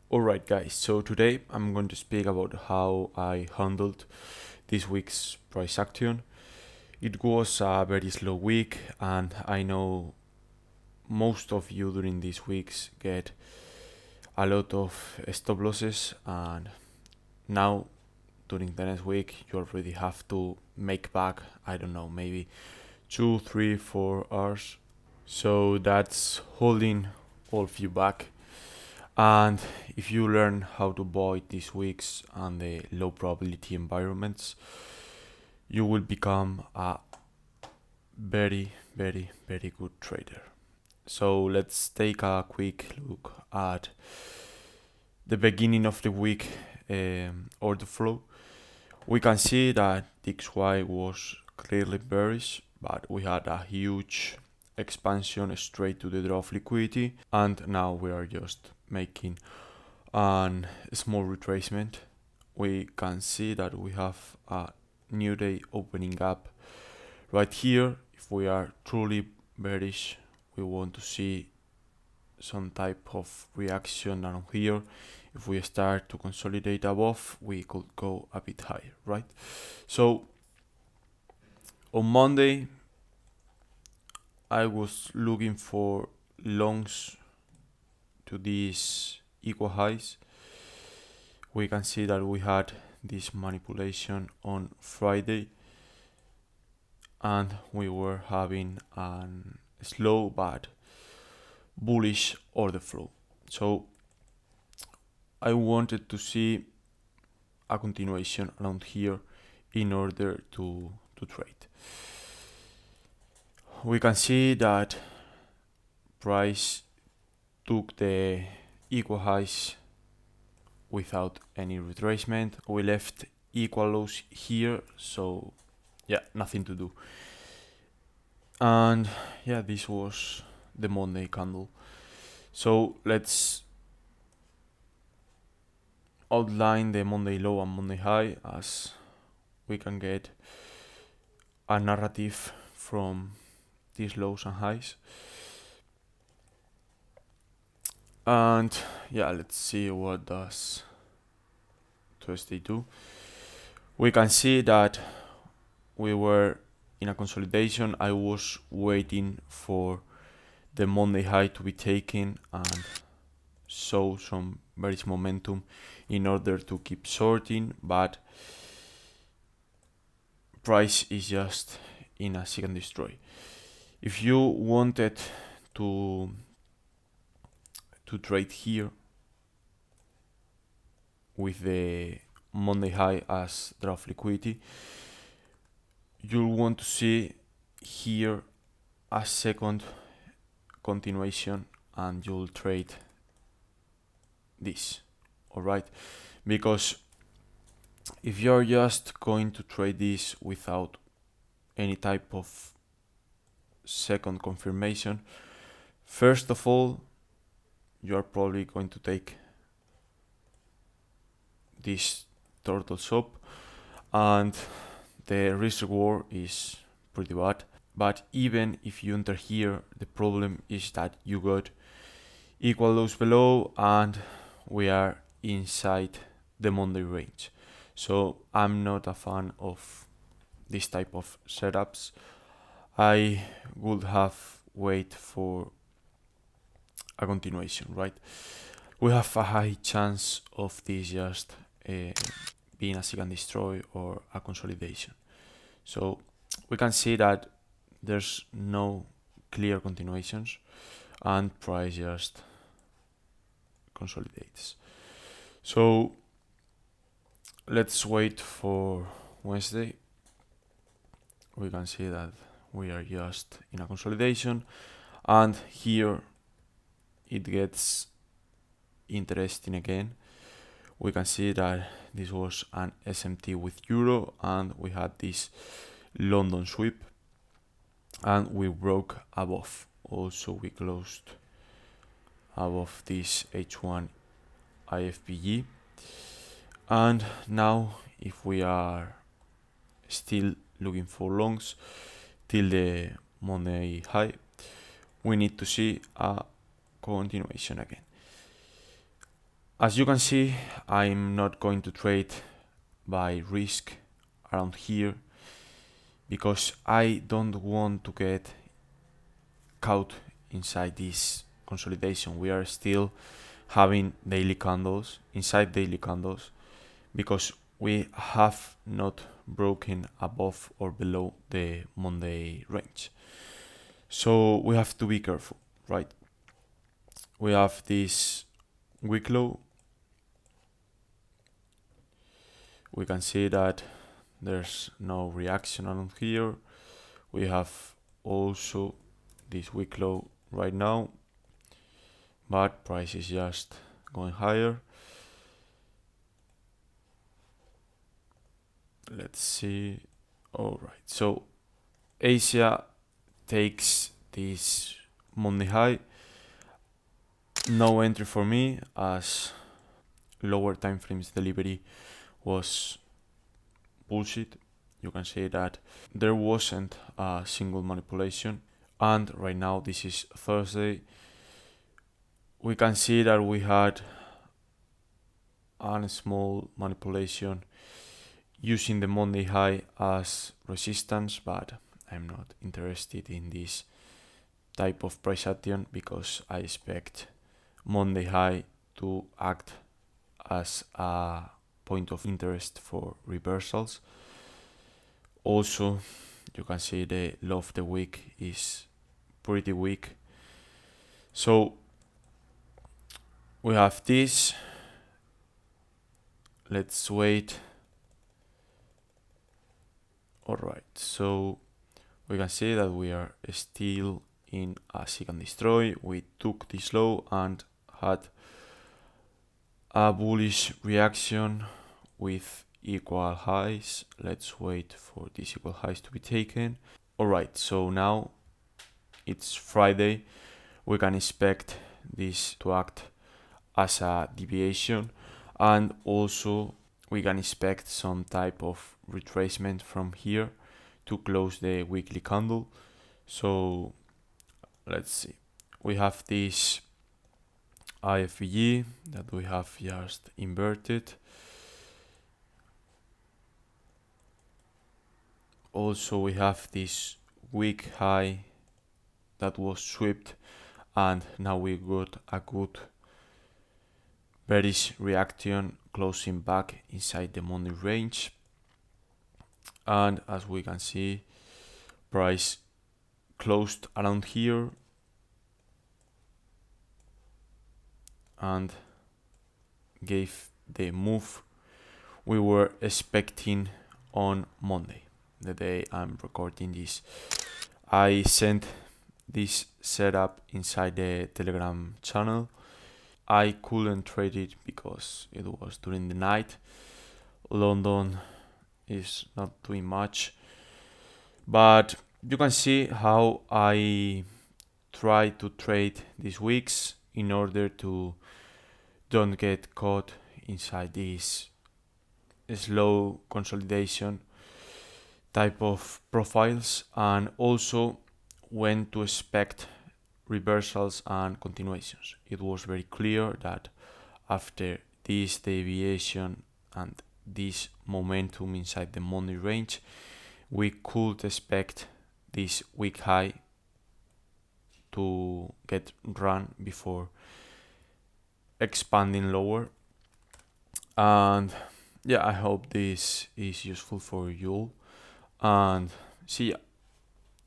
Alright guys, so today I'm going to speak about how I handled this week's price action. It was a very slow week and I know most of you during these weeks get a lot of stop losses, and now during the next week you already have to make back, I don't know, maybe 2, 3, 4 hours. So that's holding all of you back. And if you learn how to avoid these weeks and the low probability environments, you will become a very, very, very good trader. So let's take a quick look at the beginning of the week order flow. We can see that XY was clearly bearish, but we had a huge expansion straight to the draw of liquidity, and now we are just making a small retracement. We can see that we have a new day opening up right here. If we are truly bearish, we want to see some type of reaction down here. If we start to consolidate above, we could go a bit higher, right? So on Monday, I was looking for longs to these equal highs. We can see that we had this manipulation on Friday and we were having a slow but bullish order flow. So I wanted to see a continuation around here in order to trade. We can see that price took the equal highs without any retracement. We left equal lows here, so yeah, nothing to do. And yeah, this was the Monday candle. So let's outline the Monday low and Monday high, as we can get a narrative from these lows and highs. And yeah, let's see what does Tuesday do. We can see that we were in a consolidation. I was waiting for the Monday high to be taken and show some bearish momentum in order to keep sorting, but price is just in a seek and destroy. If you wanted to trade here with the Monday high as draft liquidity, you'll want to see here a second continuation and you'll trade this, alright? Because if you're just going to trade this without any type of second confirmation, first of all, you're probably going to take this turtle shop and the risk reward is pretty bad. But even if you enter here, the problem is that you got equal lows below and we are inside the Monday range. So I'm not a fan of this type of setups. I would have wait for a continuation, right? We have a high chance of this just being a seek and destroy or a consolidation. So we can see that there's no clear continuations and price just consolidates. So let's wait for Wednesday. We can see that we are just in a consolidation, and here it gets interesting again. We can see that this was an SMT with euro and we had this London sweep and we broke above. Also we closed above this H1 IFPG, and now if we are still looking for longs till the Monday high, we need to see a continuation again. As you can see, I'm not going to trade by risk around here because I don't want to get caught inside this consolidation. We are still having daily candles inside daily candles because we have not broken above or below the Monday range. So we have to be careful, right? We have this week low. We can see that there's no reaction on here. We have also this week low right now, but price is just going higher. Let's see. All right, so Asia takes this Monday high. No entry for me as lower time frames delivery was bullshit. You can say that there wasn't a single manipulation, and right now this is Thursday. We can see that we had a small manipulation using the Monday high as resistance, but I'm not interested in this type of price action because I expect Monday high to act as a point of interest for reversals. Also, you can see the low of the week is pretty weak. So we have this. Let's wait. Alright, so we can see that we are still in a seek and destroy. We took this low and had a bullish reaction with equal highs. Let's wait for these equal highs to be taken. Alright, so now it's Friday. We can expect this to act as a deviation, and also we can expect some type of retracement from here to close the weekly candle. So let's see. We have this IFVG that we have just inverted. Also we have this week high that was swept, and now we got a good bearish reaction closing back inside the Monday range. And as we can see, price closed around here and gave the move we were expecting on Monday, the day I'm recording this. I sent this setup inside the Telegram channel. I couldn't trade it because it was during the night. London is not doing much, but you can see how I try to trade these weeks in order to don't get caught inside this slow consolidation type of profiles, and also when to expect reversals and continuations. It was very clear that after this deviation and this momentum inside the Monday range, we could expect this week high to get run before expanding lower. And yeah, I hope this is useful for you all, and see ya.